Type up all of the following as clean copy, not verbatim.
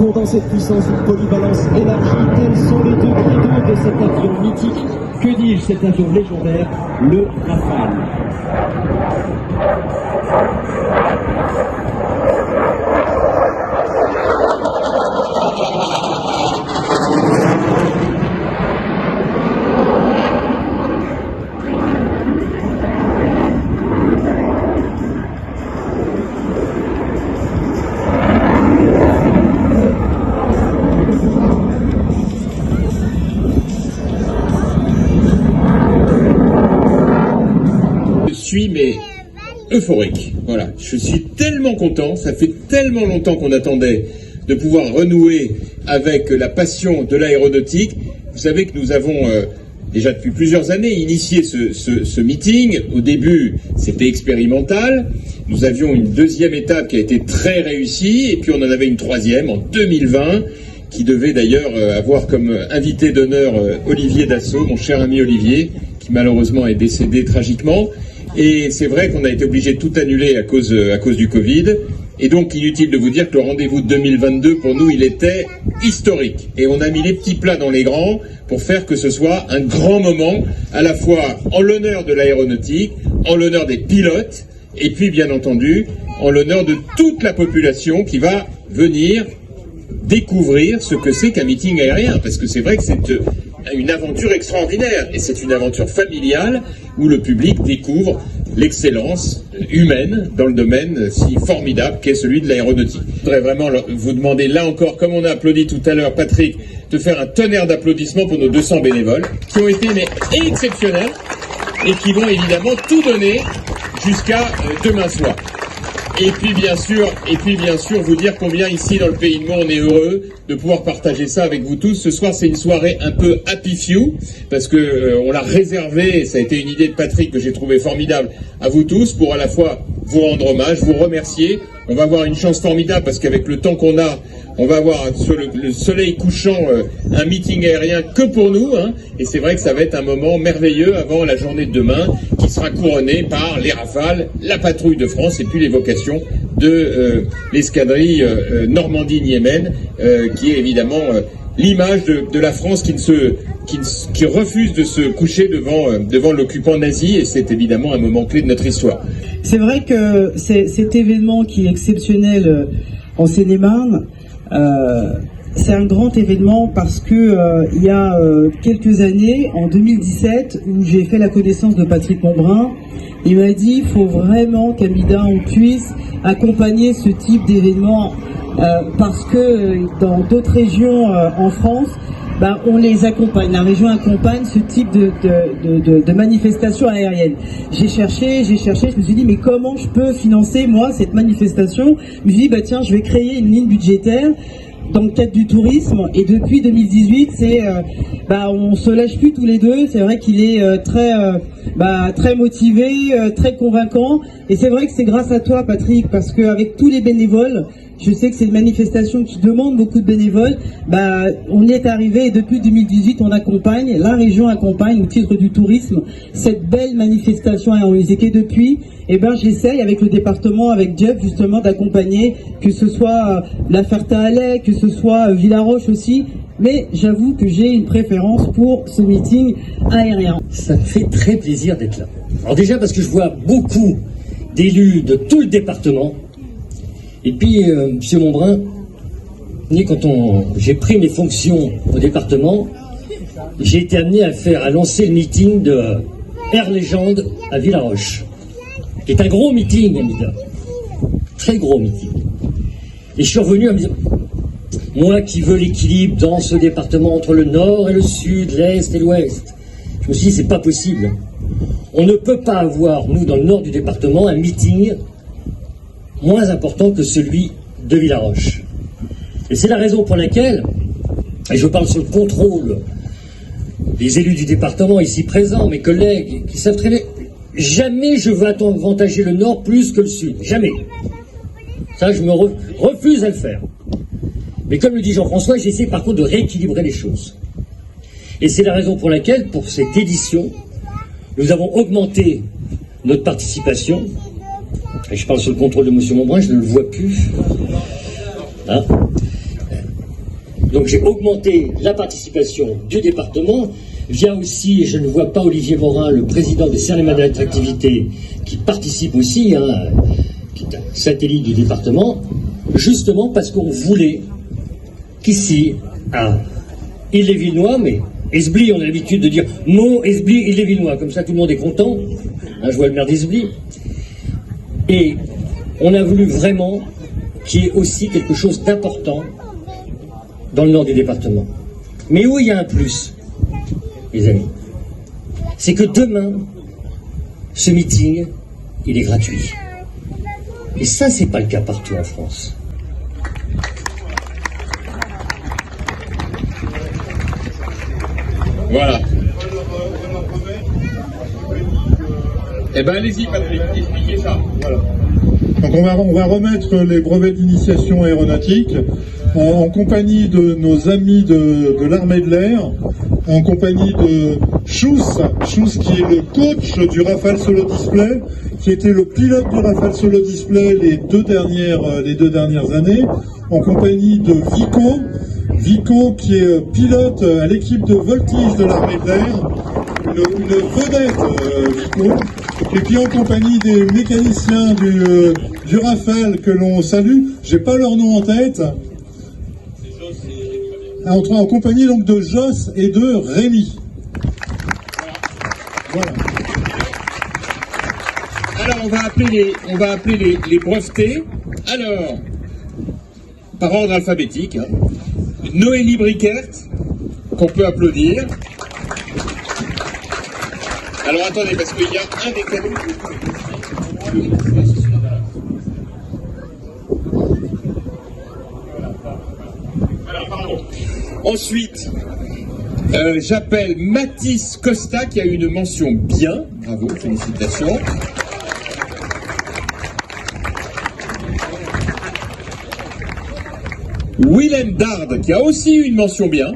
retrouvons dans cette puissance une polyvalence élargie. Tels sont les deux credos de cet avion mythique. Que dis-je, cet avion légendaire, le Rafale. Je suis mais euphorique, voilà, je suis tellement content, ça fait tellement longtemps qu'on attendait de pouvoir renouer avec la passion de l'aéronautique. Vous savez que nous avons déjà depuis plusieurs années initié ce meeting. Au début c'était expérimental, nous avions une deuxième étape qui a été très réussie et puis on en avait une troisième en 2020 qui devait d'ailleurs avoir comme invité d'honneur Olivier Dassault, mon cher ami Olivier, qui malheureusement est décédé tragiquement. Et c'est vrai qu'on a été obligé de tout annuler à cause du Covid. Et donc, inutile de vous dire que le rendez-vous de 2022, pour nous, il était historique. Et on a mis les petits plats dans les grands pour faire que ce soit un grand moment, à la fois en l'honneur de l'aéronautique, en l'honneur des pilotes, et puis, bien entendu, en l'honneur de toute la population qui va venir découvrir ce que c'est qu'un meeting aérien. Parce que c'est vrai que c'est une aventure extraordinaire, et c'est une aventure familiale où le public découvre l'excellence humaine dans le domaine si formidable qu'est celui de l'aéronautique. Je voudrais vraiment vous demander, là encore, comme on a applaudi tout à l'heure Patrick, de faire un tonnerre d'applaudissements pour nos 200 bénévoles, qui ont été mais exceptionnels, et qui vont évidemment tout donner jusqu'à demain soir. Et puis bien sûr, vous dire combien ici dans le Pays de Meaux on est heureux de pouvoir partager ça avec vous tous. Ce soir c'est une soirée un peu happy few parce que on l'a réservé, ça a été une idée de Patrick que j'ai trouvé formidable à vous tous pour à la fois vous rendre hommage, vous remercier. On va avoir une chance formidable parce qu'avec le temps qu'on a, on va avoir sur le soleil couchant un meeting aérien que pour nous, hein, et c'est vrai que ça va être un moment merveilleux avant la journée de demain qui sera couronnée par les Rafales, la patrouille de France et puis l'évocation de l'escadrille Normandie-Niémen qui est évidemment l'image de la France qui refuse de se coucher devant l'occupant nazi, et c'est évidemment un moment clé de notre histoire. C'est vrai que cet événement qui est exceptionnel en Seine-et-Marne, c'est un grand événement parce que il y a quelques années, en 2017, où j'ai fait la connaissance de Patrick Montbrun, il m'a dit il faut vraiment qu'Amida on puisse accompagner ce type d'événement parce que dans d'autres régions en France, on les accompagne, la région accompagne ce type de manifestation aérienne. J'ai cherché, je me suis dit mais comment je peux financer moi cette manifestation? Je me suis dit tiens, je vais créer une ligne budgétaire dans le cadre du tourisme, et depuis 2018 c'est on se lâche plus tous les deux. C'est vrai qu'il est très motivé, très convaincant, et c'est vrai que c'est grâce à toi Patrick, parce qu'avec tous les bénévoles, je sais que c'est une manifestation qui demande beaucoup de bénévoles, on y est arrivé, et depuis 2018 on accompagne, la région accompagne au titre du tourisme cette belle manifestation aéronautique, et depuis j'essaye avec le département, avec Jeff justement, d'accompagner, que ce soit la Ferté-Alais, que ce soit Villaroche aussi, mais j'avoue que j'ai une préférence pour ce meeting aérien. Ça me fait très plaisir d'être là. Alors déjà parce que je vois beaucoup d'élus de tout le département, et puis Monsieur Montbrun, quand j'ai pris mes fonctions au département, j'ai été amené à lancer le meeting de Air Légende à Villaroche, qui est un gros meeting, Amida, très gros meeting. Et je suis revenu à me dire, moi qui veux l'équilibre dans ce département entre le nord et le sud, l'est et l'ouest, je me suis dit c'est pas possible. On ne peut pas avoir, nous dans le nord du département, un meeting moins important que celui de Villaroche. Et c'est la raison pour laquelle, et je parle sous le contrôle des élus du département ici présents, mes collègues qui savent très bien, jamais je veux avantager le nord plus que le sud, jamais. Ça, je me refuse à le faire. Mais comme le dit Jean-François, j'essaie par contre de rééquilibrer les choses. Et c'est la raison pour laquelle, pour cette édition, nous avons augmenté notre participation. Et je parle sous le contrôle de M. Montbrun, je ne le vois plus. Hein, Donc j'ai augmenté la participation du département, via aussi, et je ne vois pas Olivier Morin, le président des Cernemans de l'attractivité, qui participe aussi, qui est un satellite du département, justement parce qu'on voulait qu'ici, à Ille-les-Villenois, mais Esbly, on a l'habitude de dire Meaux, Esbly, Ille-les-Villenois, comme ça tout le monde est content, je vois le maire d'Esbly, et on a voulu vraiment qu'il y ait aussi quelque chose d'important dans le nord du département. Mais où il y a un plus, les amis, c'est que demain, ce meeting, il est gratuit. Et ça, c'est pas le cas partout en France. Voilà. Eh ben allez-y Patrick, expliquez ça. Voilà. Donc on va remettre les brevets d'initiation aéronautique en compagnie de nos amis de l'armée de l'air, en compagnie de Schuss qui est le coach du Rafale Solo Display, qui était le pilote du Rafale Solo Display les deux dernières années, en compagnie de Vico qui est pilote à l'équipe de voltige de l'armée de l'air, une vedette Vico, et puis en compagnie des mécaniciens du Rafale que l'on salue, j'ai pas leur nom en tête, en compagnie donc de Joss et de Rémi. Voilà. Alors on va appeler les brevetés. Alors, par ordre alphabétique, Noélie Brickert, qu'on peut applaudir. Alors attendez, parce qu'il y a un des cadeaux. Voilà, pardon. Ensuite, j'appelle Mathis Costa, qui a eu une mention bien. Bravo, félicitations. Willem Dard, qui a aussi eu une mention bien.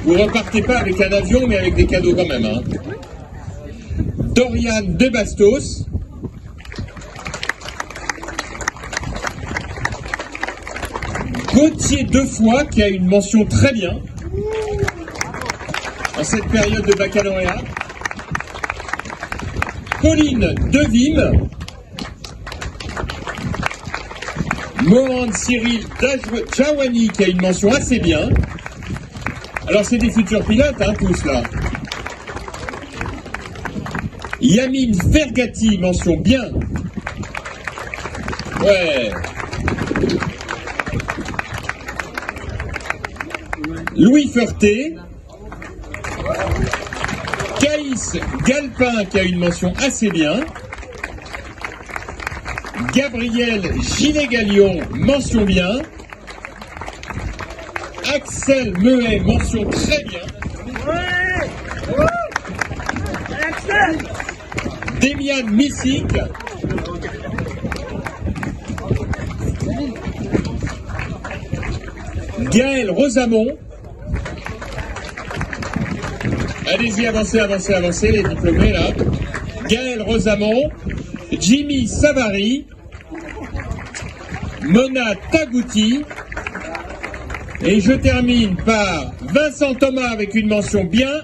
Vous repartez pas avec un avion, mais avec des cadeaux quand même. Hein. Dorian De Bastos. Gauthier Defoy, qui a une mention très bien en cette période de baccalauréat. Pauline Devim. Mohand Cyril Djawani, qui a une mention assez bien. Alors c'est des futurs pilotes, hein, tous là. Yamin Fergati, mention bien. Ouais. Louis Ferté. Caïs Galpin, qui a une mention assez bien. Gabriel Gilet-Galion, mention bien. Axel Mehet, mention très bien. Demian Missik. Gaël Rosamond. Allez-y, avancez, les diplômés là. Gaël Rosamond. Jimmy Savary. Mona Tagouti. Et je termine par Vincent Thomas avec une mention bien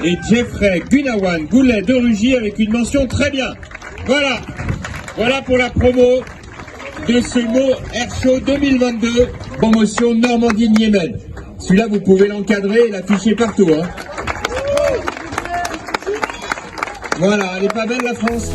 et Jeffrey Gunawan Goulet de Rugy avec une mention très bien. Voilà. Voilà pour la promo de ce Meaux Air Show 2022, promotion Normandie-Niémène. Celui-là, vous pouvez l'encadrer et l'afficher partout. Hein. Voilà, elle est pas belle la France.